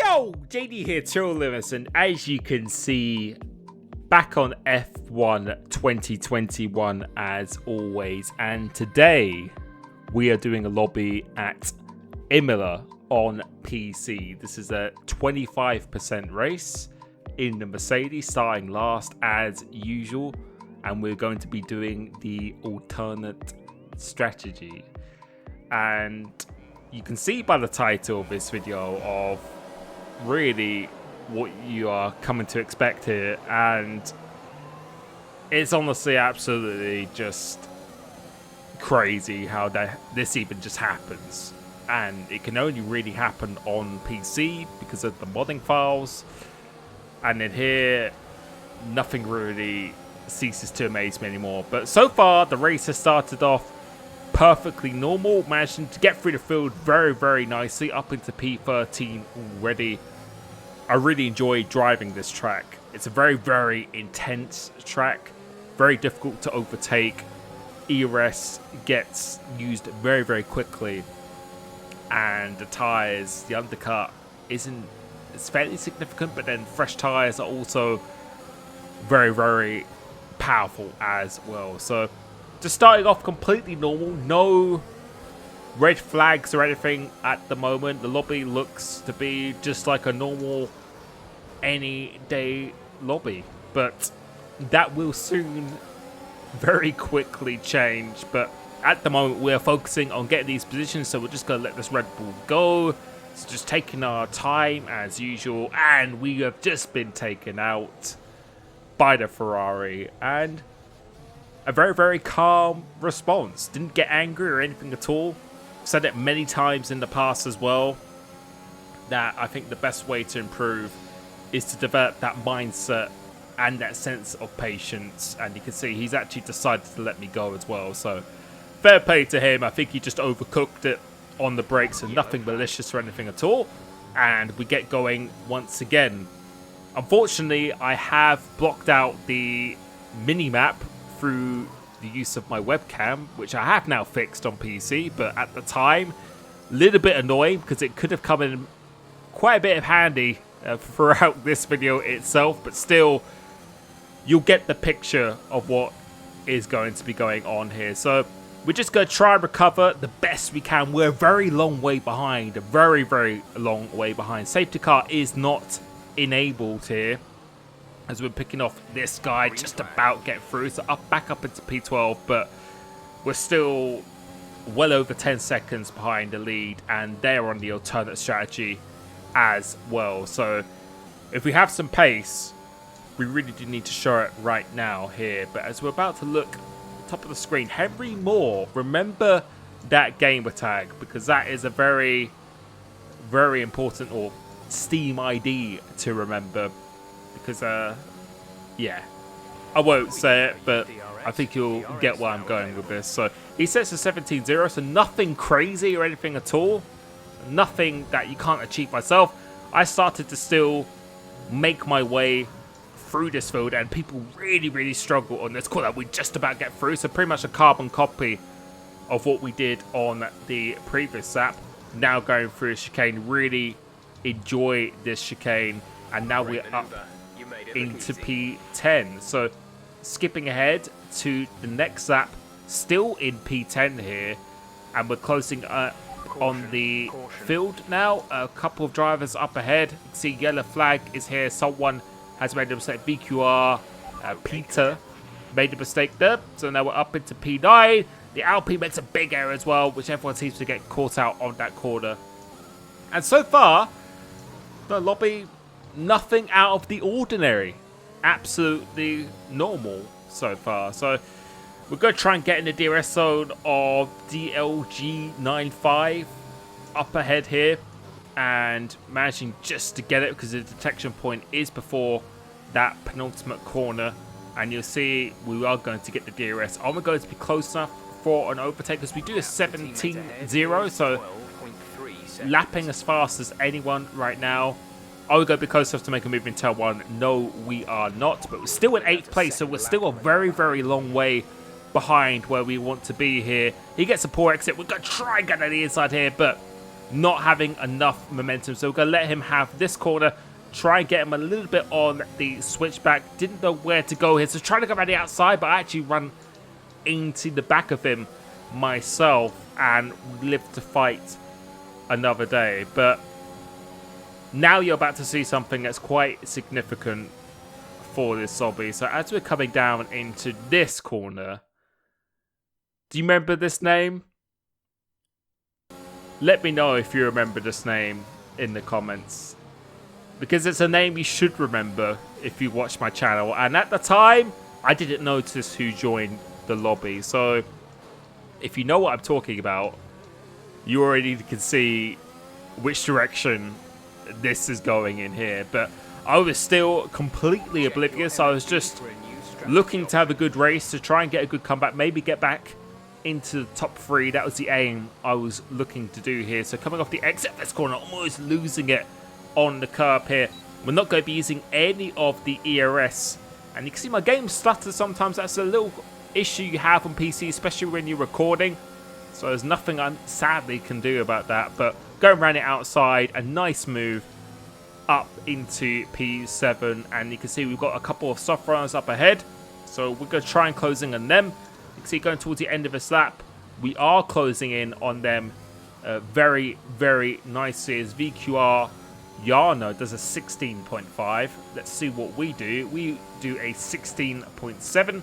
Yo, JD here, Limitless, and as you can see, back on F1 2021 as always, and today we are doing a lobby at Imola on PC. This is a 25% race in the Mercedes, starting last as usual, and we're going to be doing the alternate strategy. And you can see by the title of this video of really what you are coming to expect here, and it's honestly absolutely just crazy how this even just happens, and it can only really happen on PC because of the modding files. And in here, nothing really ceases to amaze me anymore. But so far the race has started off perfectly normal, managing to get through the field very nicely up into P13 already. I really enjoy driving this track. It's a very intense track, very difficult to overtake. ERS gets used very quickly, and the tires, the undercut it's fairly significant, but then fresh tires are also very powerful as well. So just starting off completely normal, no red flags or anything at the moment. The lobby looks to be just like a normal any day lobby, but that will soon very quickly change. But at the moment we're focusing on getting these positions, so we're just going to let this Red Bull go. It's just taking our time as usual, and we have just been taken out by the Ferrari, and a very calm response. Didn't get angry or anything at all. Said it many times in the past as well, that I think the best way to improve is to develop that mindset and that sense of patience. And you can see he's actually decided to let me go as well, so fair play to him. I think he just overcooked it on the brakes, and nothing malicious or anything at all. And we get going once again. Unfortunately, I have blocked out the mini-map through the use of my webcam, which I have now fixed on PC, but at the time, a little bit annoying because it could have come in quite a bit of handy throughout this video itself, but still, you'll get the picture of what is going to be going on here. So we're just going to try and recover the best we can. We're a very long way behind, a very long way behind. Safety car is not enabled here, as we're picking off this guy, just about get through. So back up into P12, but we're still well over 10 seconds behind the lead, and they're on the alternate strategy as well. So if we have some pace, we really do need to show it right now here. But as we're about to look top of the screen, Henry Moore, remember that gamer tag, because that is a very important, or Steam ID to remember, because yeah, I won't say it, but I think you'll get where I'm going with this. So he sets a 17-0, so nothing crazy or anything at all, nothing that you can't achieve myself. I started to still make my way through this field, and people really struggle on this corner. We just about get through, so pretty much a carbon copy of what we did on the previous lap. Now going through a chicane, really enjoy this chicane, and now we're up into P10. So skipping ahead to the next lap, still in P10 here, and we're closing on the field now. A couple of drivers up ahead. You can see yellow flag is here. Someone has made a mistake. VQR Peter made a mistake there, so now we're up into P9. The Alpine makes a big error as well, which everyone seems to get caught out on that corner. And so far, the lobby, nothing out of the ordinary. Absolutely normal so far. So we're going to try and get in the DRS zone of DLG95 up ahead here, and managing just to get it because the detection point is before that penultimate corner. And you'll see we are going to get the DRS. Are we going to be close enough for an overtake? Because we do a 17-0, so lapping as fast as anyone right now. Are we going to be close enough to make a move in turn 1? No, we are not. But we're still in 8th place, so we're still a very long way behind where we want to be here. He gets a poor exit. We're going to try and get on the inside here, but not having enough momentum. So we're going to let him have this corner, try and get him a little bit on the switchback. Didn't know where to go here, so trying to go around the outside, but I actually run into the back of him myself and live to fight another day. But now you're about to see something that's quite significant for this Sobby. So as we're coming down into this corner, do you remember this name? Let me know if you remember this name in the comments, because it's a name you should remember if you watch my channel. And at the time, I didn't notice who joined the lobby. So if you know what I'm talking about, you already can see which direction this is going in here. But I was still completely oblivious. I was just looking to have a good race, to try and get a good comeback, maybe get back into the top 3. That was the aim I was looking to do here. So coming off the exit of this corner, almost losing it on the curb here. We're not going to be using any of the ERS, and you can see my game stutters sometimes. That's a little issue you have on PC, especially when you're recording. So there's nothing I sadly can do about that. But going around it outside, a nice move up into P7, and you can see we've got a couple of soft runners up ahead. So we're going to try and closing on them. You can see going towards the end of this lap, we are closing in on them very, very nicely as VQR Yarno does a 16.5. Let's see what we do. We do a 16.7.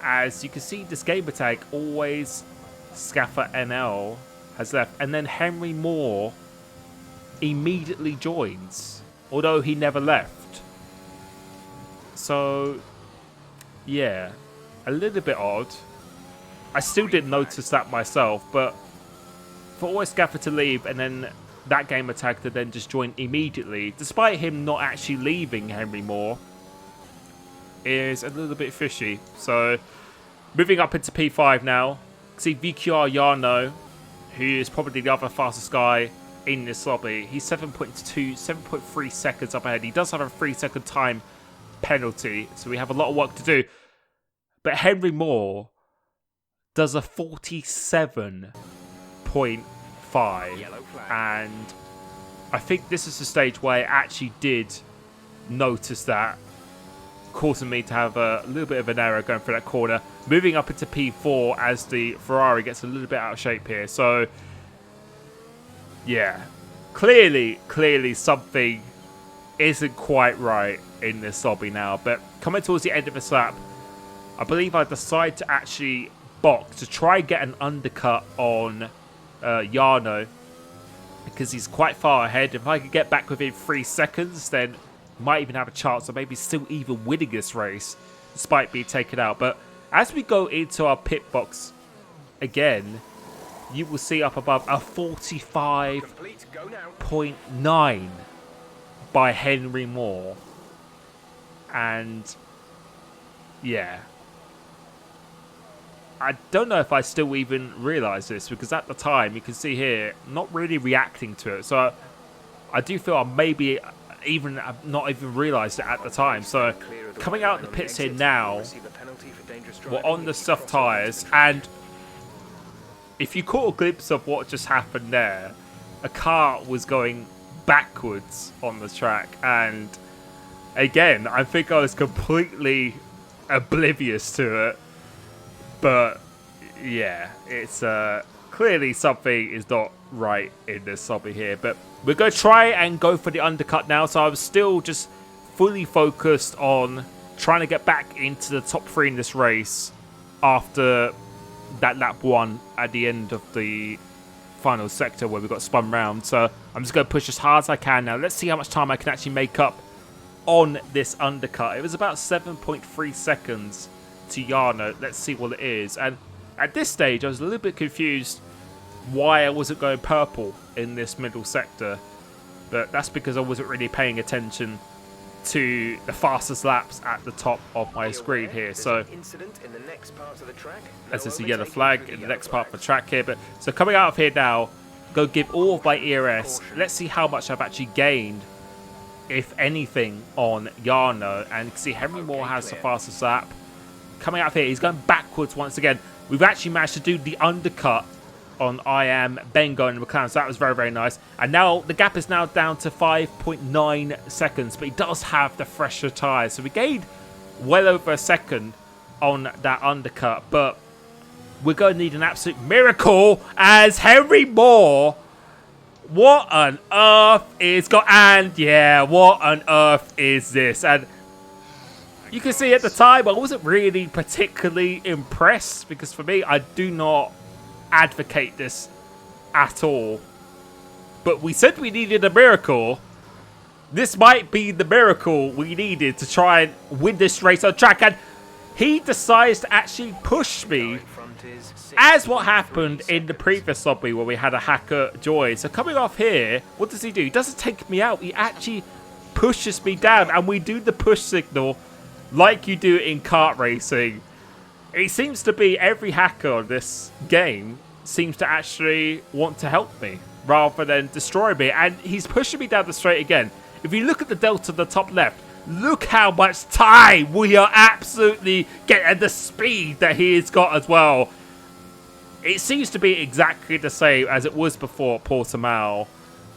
As you can see, this gamer tag always Scaffer NL has left, and then Henry Moore immediately joins, although he never left. So yeah, a little bit odd. I still didn't notice that myself, but for always Scaffer to leave and then that gamer tag to then just join immediately, despite him not actually leaving Henry Moore, is a little bit fishy. So moving up into P5 now. See VQR Yarno, who is probably the other fastest guy in this lobby. He's 7.3 seconds up ahead. He does have a 3-second time penalty, so we have a lot of work to do. But Henry Moore does a 47.5, and I think this is the stage where I actually did notice that, causing me to have a little bit of an error going through that corner. Moving up into P4 as the Ferrari gets a little bit out of shape here. So yeah, clearly something isn't quite right in this lobby now. But coming towards the end of this lap, I believe I decide to actually box to try and get an undercut on Yarno, because he's quite far ahead. If I could get back within 3 seconds, then might even have a chance of maybe still even winning this race despite being taken out. But as we go into our pit box again, you will see up above a 45.9 by Henry Moore. And yeah, I don't know if I still even realise this, because at the time, you can see here, not really reacting to it. So I do feel I maybe even have not even realised it at the time. So coming out of the pits here now, we're on the soft tyres, and if you caught a glimpse of what just happened there, a car was going backwards on the track, and again, I think I was completely oblivious to it. But yeah, it's clearly something is not right in this lobby here. But we're going to try and go for the undercut now. So I was still just fully focused on trying to get back into the top 3 in this race after that lap 1 at the end of the final sector where we got spun round. So I'm just going to push as hard as I can now. Let's see how much time I can actually make up on this undercut. It was about 7.3 seconds to Yarno. Let's see what it is. And at this stage, I was a little bit confused why I wasn't going purple in this middle sector, but that's because I wasn't really paying attention to the fastest laps at the top of my screen here. So as there's a yellow flag in the next part of the track here. But so coming out of here now, go give all of my ERS. Let's see how much I've actually gained, if anything, on Yarno. And you can see Henry Moore has the fastest lap. Coming out of here, he's going backwards once again. We've actually managed to do the undercut on I Am, Bengo and McLaren. So that was very, very nice. And now the gap is now down to 5.9 seconds. But he does have the fresher tyres. So we gained well over a second on that undercut. But we're going to need an absolute miracle as Henry Moore. What on earth is going... And yeah, what on earth is this? And you can see at the time I wasn't really particularly impressed. Because for me, I do not advocate this at all. But we said we needed a miracle. This might be the miracle we needed to try and win this race on track. And he decides to actually push me, as what happened in the previous lobby where we had a hacker joy. So coming off here, what does he do? He doesn't take me out. He actually pushes me down. And we do the push signal like you do in kart racing. It seems to be every hacker on this game seems to actually want to help me rather than destroy me. And he's pushing me down the straight again. If you look at the delta on the top left, look how much time we are absolutely getting, and the speed that he has got as well. It seems to be exactly the same as it was before at Portimao,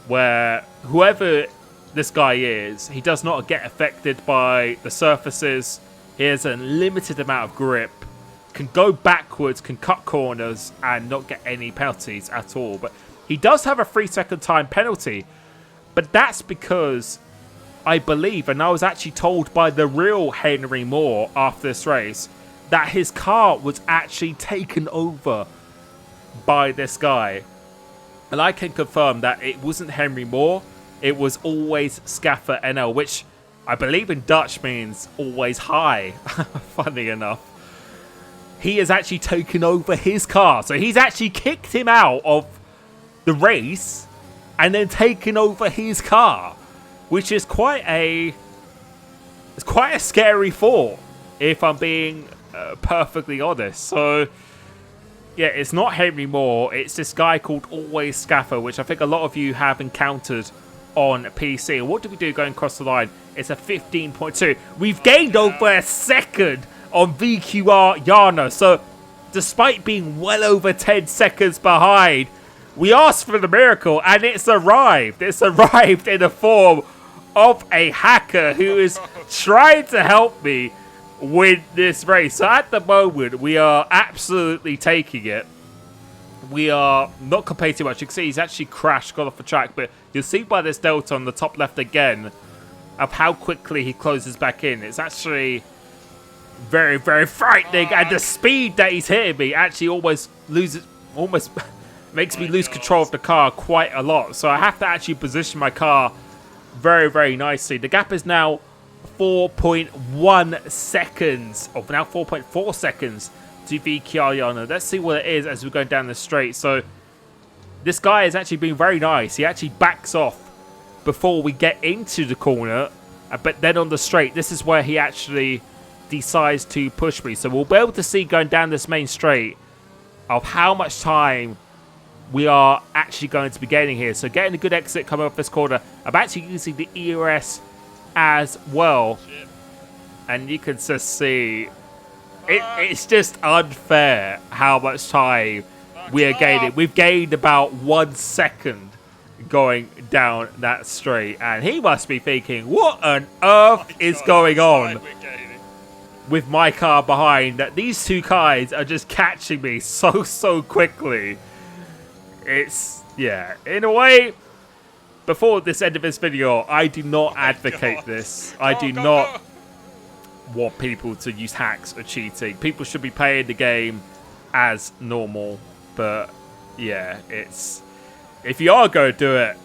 where whoever this guy is, he does not get affected by the surfaces. He has a limited amount of grip, can go backwards, can cut corners, and not get any penalties at all. But he does have a 3-second time penalty, but that's because I believe, and I was actually told by the real Henry Moore after this race, that his car was actually taken over by this guy. And I can confirm that it wasn't Henry Moore, it was always Scaffer NL, which I believe in Dutch means always high, funny enough. He has actually taken over his car. So he's actually kicked him out of the race and then taken over his car, which is quite a scary thought, if I'm being perfectly honest. So yeah, it's not Henry Moore, it's this guy called Always Scaffer, which I think a lot of you have encountered on PC. And what did we do going across the line? It's a 15.2. We've gained over a second on VQR Yana. So despite being well over 10 seconds behind, we asked for the miracle and it's arrived. It's arrived in the form of a hacker who is trying to help me win this race. So at the moment, we are absolutely taking it. We are not complaining too much. You can see he's actually crashed, got off the track, but you'll see by this delta on the top left again of how quickly he closes back in. It's actually very, very frightening, and the speed that he's hitting me actually almost makes me lose control of the car quite a lot. So I have to actually position my car very, very nicely. The gap is now 4.1 seconds, or now 4.4 seconds to VQR. Let's see what it is as we're going down the straight. So this guy has actually been very nice. He actually backs off before we get into the corner, but then on the straight, this is where he actually decides to push me. So we'll be able to see going down this main straight of how much time we are actually going to be gaining here. So getting a good exit coming off this corner. I'm actually using the ERS as well, and you can just see it's just unfair how much time we are gaining. We've gained about 1 second going down that straight, and he must be thinking, what on earth is going on with my car behind, that these two guys are just catching me so quickly. It's, yeah, in a way, before this end of this video, I do not advocate this. I do not want people to use hacks or cheating. People should be playing the game as normal. But yeah, it's, if you are going to do it,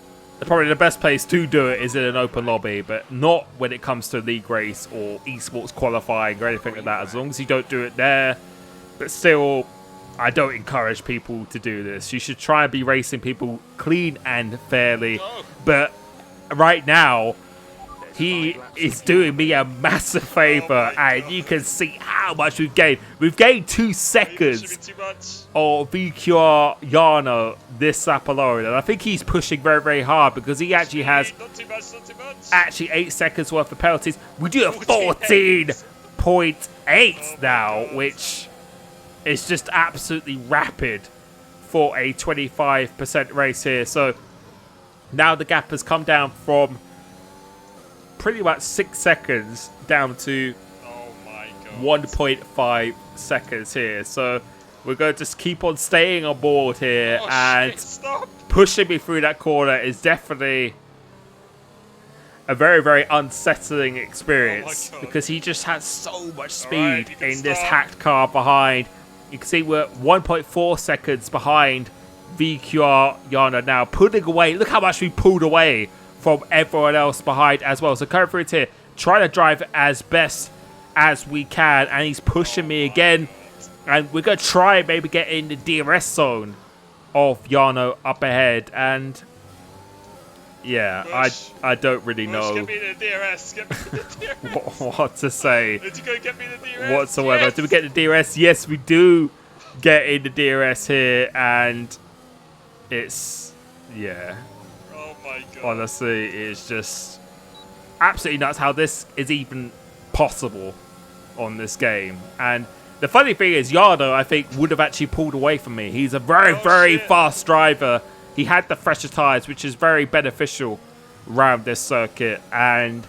probably the best place to do it is in an open lobby, but not when it comes to league race or esports qualifying or anything like that. As long as you don't do it there, but still, I don't encourage people to do this. You should try and be racing people clean and fairly. But right now, he is doing me a massive favor, and you can see how much we've gained. We've gained 2 seconds of VQR Yano this lap alone, and I think he's pushing very, very hard because he actually has actually 8 seconds worth of penalties. We do a 14.8 now, which is just absolutely rapid for a 25% race here. So now the gap has come down from pretty much 6 seconds down to 1.5 seconds here. So we're going to just keep on staying on board here, and pushing me through that corner is definitely a very, very unsettling experience, because he just has so much speed in this hacked car behind. You can see we're 1.4 seconds behind VQR Yana now, pulling away. Look how much we pulled away from everyone else behind as well. So coming through here, trying to drive as best as we can, and he's pushing me again. And we're going to try and maybe get in the DRS zone of Yano up ahead. And yeah, I don't really know get me the DRS. Get me the DRS. what to say Did you go get me the DRS? whatsoever. Yes. Do we get the DRS? Yes, we do get in the DRS here, and it's, yeah. Oh my god. Honestly, it's just absolutely nuts how this is even possible on this game. And the funny thing is, Yano, I think, would have actually pulled away from me. He's a very, very fast driver. He had the fresher tyres, which is very beneficial around this circuit. And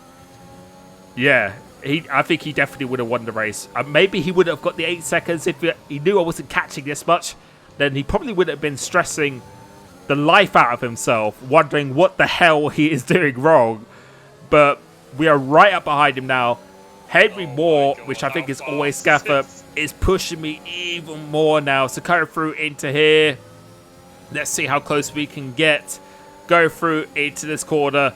yeah, I think he definitely would have won the race. Maybe he would have got the 8 seconds if he knew I wasn't catching this much. Then he probably would have been stressing the life out of himself, wondering what the hell he is doing wrong. But we are right up behind him now. Henry Moore, which I think is always Scaffer, is pushing me even more now. So coming through into here. Let's see how close we can get. Go through into this corner.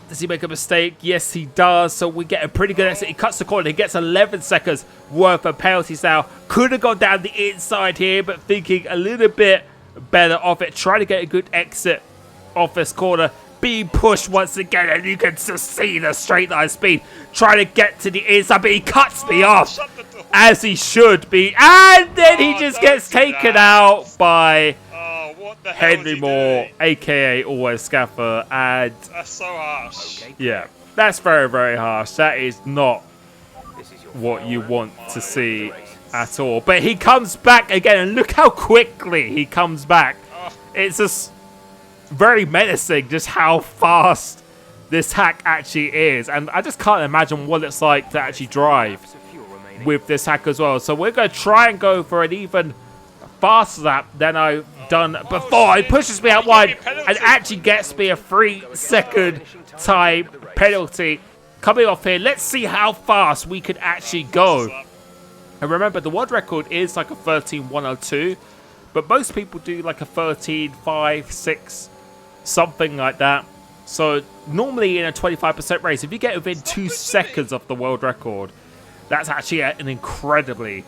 Does he make a mistake? Yes, he does. So we get a pretty good exit. He cuts the corner. He gets 11 seconds worth of penalties now. Could have gone down the inside here, but thinking a little bit better of it. Trying to get a good exit off this corner. Being pushed once again, and you can just see the straight line speed. Trying to get to the inside, but he cuts me off, as he should be. And then he just gets taken out by Henry Moore, a.k.a. Always Scaffer. And that's so harsh. Yeah, that's very, very harsh. That is not what you want to see at all. But he comes back again, and look how quickly he comes back. It's just very menacing just how fast this hack actually is, and I just can't imagine what it's like to actually drive with this hack as well. So we're going to try and go for an even faster lap than I've done before. It pushes me out wide and actually gets me a 3-second time penalty coming off here. Let's see how fast we can actually go. And remember, the world record is like a 13.102, but most people do like a 13.5, 6, something like that. So normally in a 25% race, if you get within 2 seconds of the world record, that's actually an incredibly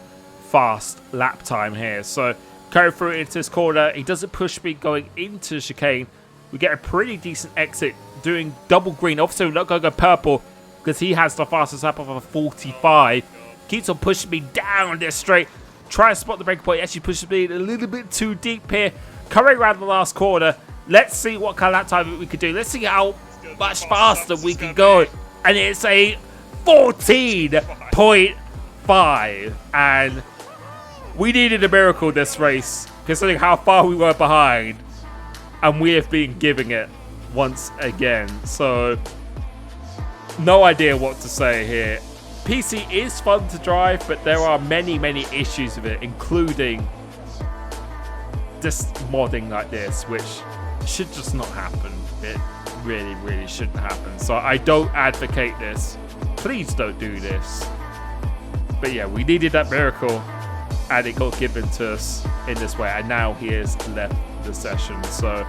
fast lap time here. So go through into this corner. He doesn't push me going into the chicane. We get a pretty decent exit doing double green. Obviously, we're not going to go purple because he has the fastest lap of a 45. Keeps on pushing me down this straight. Try to spot the break point. He actually pushes me a little bit too deep here. Coming around the last corner. Let's see what kind of lap time we can do. Let's see how much faster we can go. And it's a 14.5. And we needed a miracle this race, considering how far we were behind. And we have been giving it once again. So, no idea what to say here. PC is fun to drive, but there are many, many issues with it, including just modding like this, which should just not happen. It really, really shouldn't happen. So I don't advocate this. Please don't do this. But yeah, we needed that miracle, and it got given to us in this way. And now he has left the session. So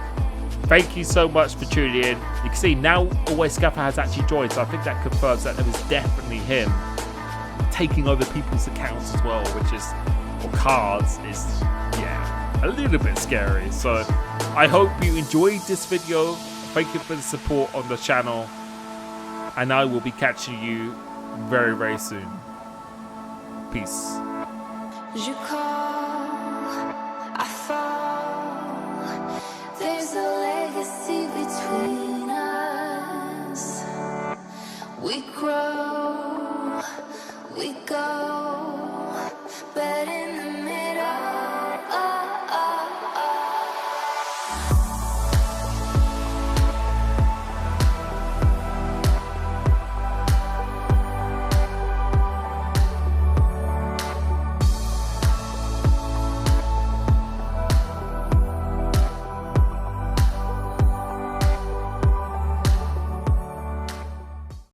thank you so much for tuning in. You can see now Always Scaffer has actually joined, so I think that confirms that it was definitely him taking over people's accounts as well, which is, or cards, is, yeah, a little bit scary. So I hope you enjoyed this video. Thank you for the support on the channel, and I will be catching you very, very soon. Peace.